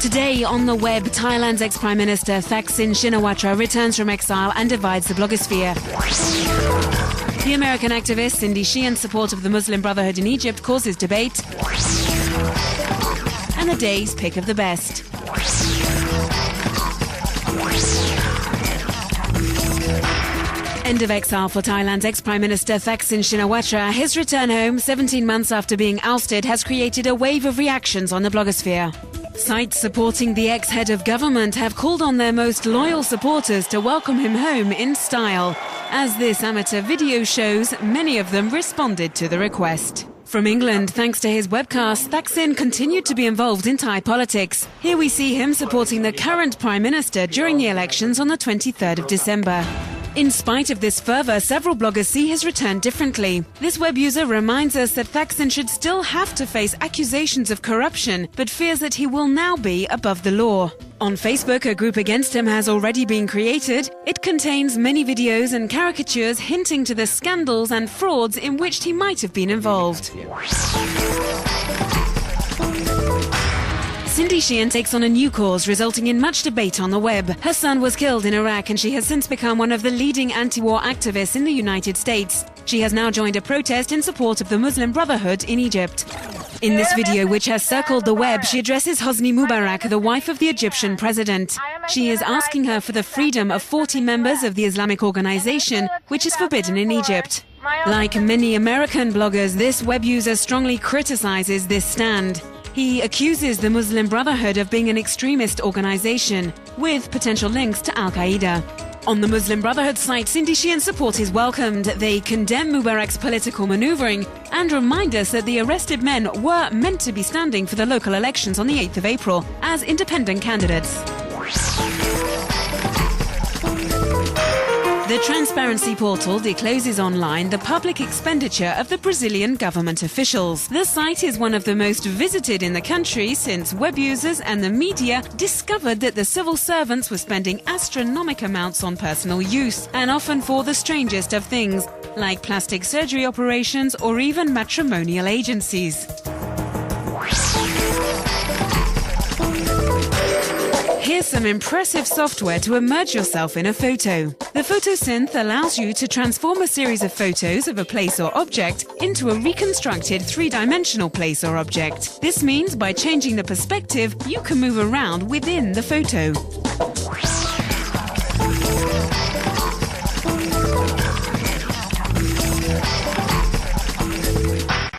Today on the web, Thailand's ex-Prime Minister Thaksin Shinawatra returns from exile and divides the blogosphere. The American activist Cindy Sheehan's support of the Muslim Brotherhood in Egypt causes debate. And the day's pick of the best. End of exile for Thailand's ex-Prime Minister Thaksin Shinawatra. His return home, 17 months after being ousted, has created a wave of reactions on the blogosphere. Sites supporting the ex-head of government have called on their most loyal supporters to welcome him home in style. As this amateur video shows, many of them responded to the request. From England, thanks to his webcast, Thaksin continued to be involved in Thai politics. Here we see him supporting the current Prime Minister during the elections on the 23rd of December. In spite of this fervour, several bloggers see his return differently. This web user reminds us that Thaksin should still have to face accusations of corruption, but fears that he will now be above the law. On Facebook, a group against him has already been created. It contains many videos and caricatures hinting to the scandals and frauds in which he might have been involved. Cindy Sheehan takes on a new cause, resulting in much debate on the web. Her son was killed in Iraq and she has since become one of the leading anti-war activists in the United States. She has now joined a protest in support of the Muslim Brotherhood in Egypt. In this video, which has circled the web, she addresses Hosni Mubarak, the wife of the Egyptian president. She is asking her for the freedom of 40 members of the Islamic organization, which is forbidden in Egypt. Like many American bloggers, this web user strongly criticizes this stand. He accuses the Muslim Brotherhood of being an extremist organization with potential links to Al-Qaeda. On the Muslim Brotherhood site, Cindy Sheehan's support is welcomed. They condemn Mubarak's political maneuvering and remind us that the arrested men were meant to be standing for the local elections on the 8th of April as independent candidates. The transparency portal discloses online the public expenditure of the Brazilian government officials. The site is one of the most visited in the country since web users and the media discovered that the civil servants were spending astronomical amounts on personal use, and often for the strangest of things, like plastic surgery operations or even matrimonial agencies. Here's some impressive software to immerse yourself in a photo. The Photosynth allows you to transform a series of photos of a place or object into a reconstructed three-dimensional place or object. This means by changing the perspective, you can move around within the photo.